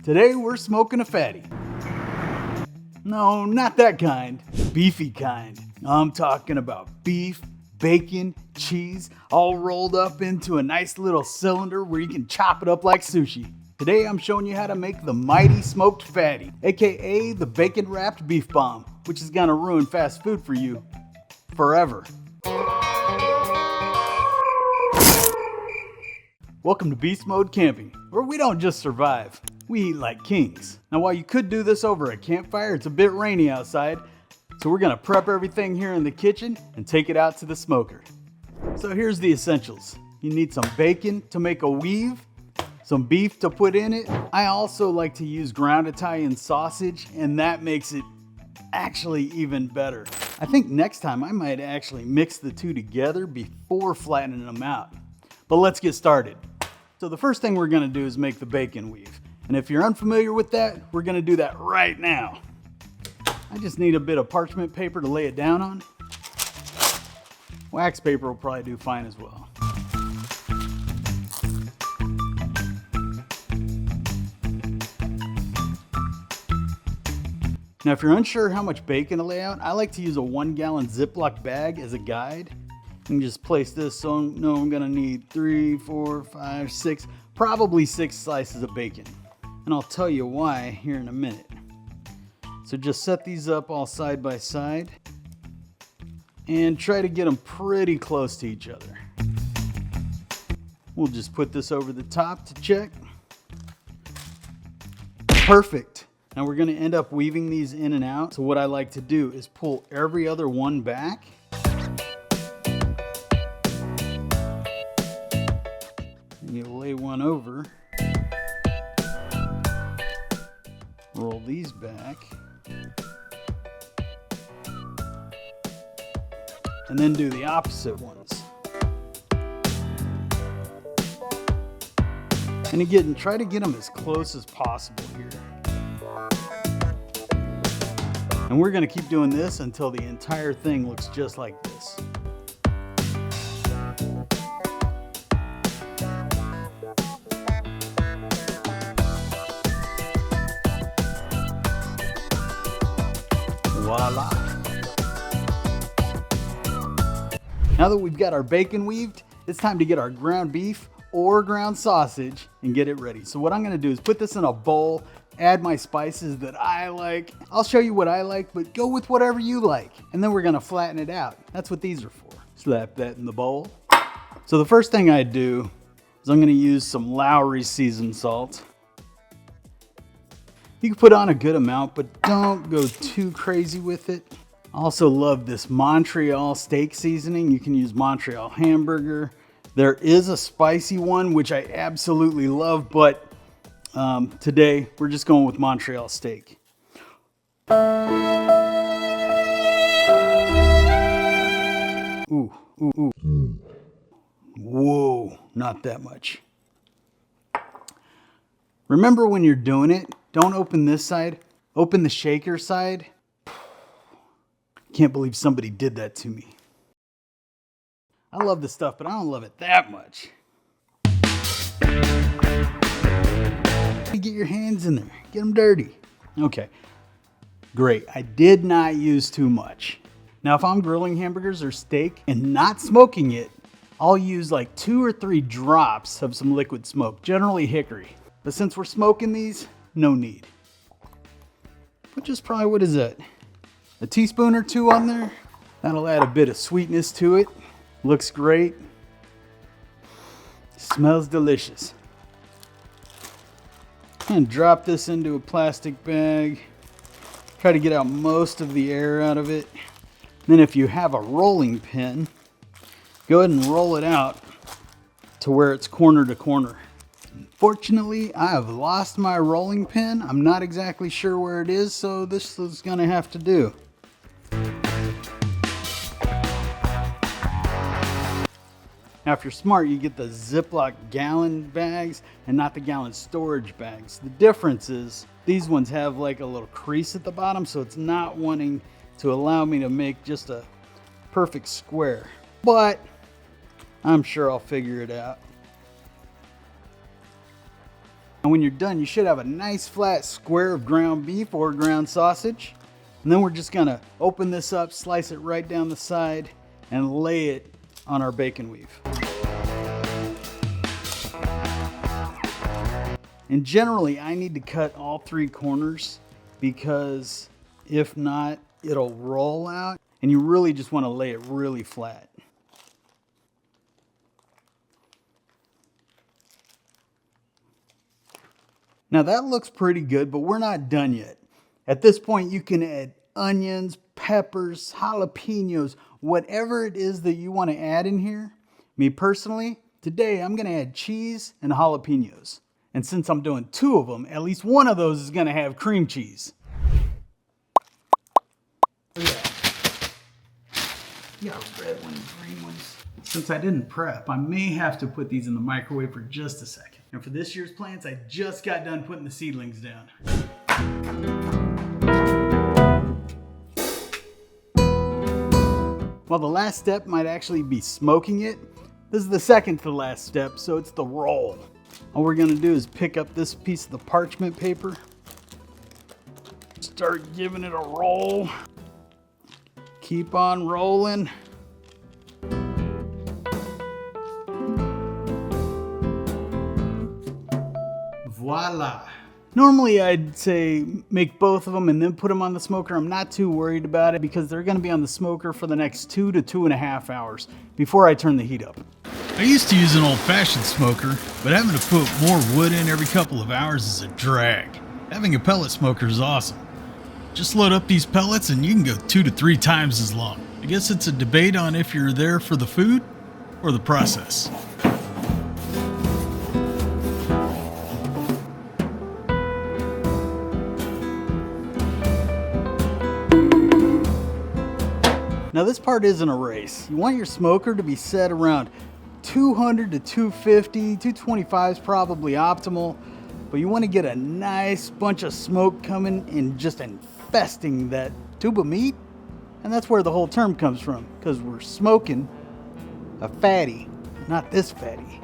Today we're smoking a fatty. No, not that kind. Beefy kind. I'm talking about beef, bacon, cheese, all rolled up into a nice little cylinder where you can chop it up like sushi. Today I'm showing you how to make the mighty smoked fatty, aka the bacon wrapped beef bomb, which is gonna ruin fast food for you forever. Welcome to Beastmode Camping, where we don't just survive, we eat like kings. Now while you could do this over a campfire, it's a bit rainy outside, so we're gonna prep everything here in the kitchen and take it out to the smoker. So here's the essentials. You need some bacon to make a weave, some beef to put in it. I also like to use ground Italian sausage, and that makes it actually even better. I think next time I might actually mix the two together before flattening them out. But let's get started. So the first thing we're gonna do is make the bacon weave. And if you're unfamiliar with that, we're gonna do that right now. I just need a bit of parchment paper to lay it down on. Wax paper will probably do fine as well. Now if you're unsure how much bacon to lay out, I like to use a 1 gallon Ziploc bag as a guide. And just place this, so no, I'm gonna need 3, 4, 5, 6, probably 6 slices of bacon. And I'll tell you why here in a minute. So just set these up all side by side and try to get them pretty close to each other. We'll just put this over the top to check. Perfect. Now we're gonna end up weaving these in and out. So what I like to do is pull every other one back. You lay one over, roll these back, and then do the opposite ones. And again, try to get them as close as possible here. And we're going to keep doing this until the entire thing looks just like this. Voila. Now that we've got our bacon weaved, it's time to get our ground beef or ground sausage and get it ready. So what I'm gonna do is put this in a bowl, add my spices that I like. I'll show you what I like, but go with whatever you like. And then we're gonna flatten it out. That's what these are for. Slap that in the bowl. So the first thing I do is I'm gonna use some Lowry seasoned salt. You can put on a good amount, but don't go too crazy with it. I also love this Montreal steak seasoning. You can use Montreal hamburger. There is a spicy one, which I absolutely love, but today we're just going with Montreal steak. Ooh, ooh, ooh. Whoa, not that much. Remember when you're doing it, don't open this side, open the shaker side. Can't believe somebody did that to me. I love this stuff, but I don't love it that much. Get your hands in there, get them dirty. Okay, great. I did not use too much. Now, if I'm grilling hamburgers or steak and not smoking it, I'll use like 2 or 3 drops of some liquid smoke, generally hickory. But since we're smoking these, no need. But just probably, what is that? A teaspoon or 2 on there? That'll add a bit of sweetness to it. Looks great. Smells delicious. And drop this into a plastic bag. Try to get out most of the air out of it. Then if you have a rolling pin, go ahead and roll it out to where it's corner to corner. Fortunately, I have lost my rolling pin. I'm not exactly sure where it is, so this is gonna have to do. Now, if you're smart, you get the Ziploc gallon bags and not the gallon storage bags. The difference is these ones have like a little crease at the bottom, so it's not wanting to allow me to make just a perfect square. But I'm sure I'll figure it out. And when you're done, you should have a nice flat square of ground beef or ground sausage. And then we're just gonna open this up, slice it right down the side, and lay it on our bacon weave. And generally, I need to cut all 3 corners because if not, it'll roll out, and you really just want to lay it really flat. Now that looks pretty good, but we're not done yet. At this point, you can add onions, peppers, jalapeños, whatever it is that you want to add in here. Me personally, today I'm going to add cheese and jalapeños. And since I'm doing 2 of them, at least one of those is going to have cream cheese. Look at that. You got red ones, green ones. Since I didn't prep, I may have to put these in the microwave for just a second. And for this year's plants, I just got done putting the seedlings down. Well, the last step might actually be smoking it. This is the second to the last step, so it's the roll. All we're gonna do is pick up this piece of the parchment paper, start giving it a roll, keep on rolling. Voila. Normally I'd say make both of them and then put them on the smoker. I'm not too worried about it because they're going to be on the smoker for the next 2 to 2.5 hours before I turn the heat up. I used to use an old-fashioned smoker, but having to put more wood in every couple of hours is a drag. Having a pellet smoker is awesome. Just load up these pellets and you can go 2 to 3 times as long. I guess it's a debate on if you're there for the food or the process. Now this part isn't a race. You want your smoker to be set around 200 to 250, 225 is probably optimal, but you want to get a nice bunch of smoke coming and just infesting that tube of meat. And that's where the whole term comes from, because we're smoking a fatty, not this fatty.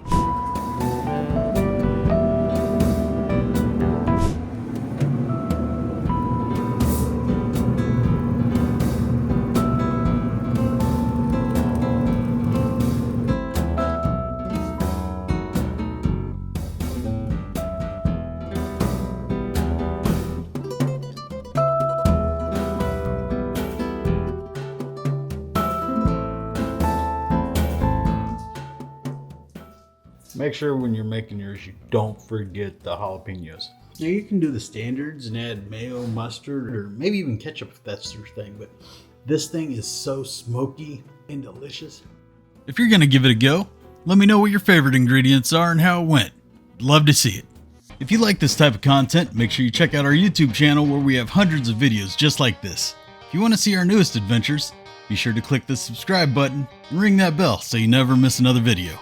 Make sure when you're making yours, you don't forget the jalapeños. Now you can do the standards and add mayo, mustard, or maybe even ketchup if that's your thing, but this thing is so smoky and delicious. If you're gonna give it a go, let me know what your favorite ingredients are and how it went. Love to see it. If you like this type of content, make sure you check out our YouTube channel where we have hundreds of videos just like this. If you want to see our newest adventures, be sure to click the subscribe button and ring that bell so you never miss another video.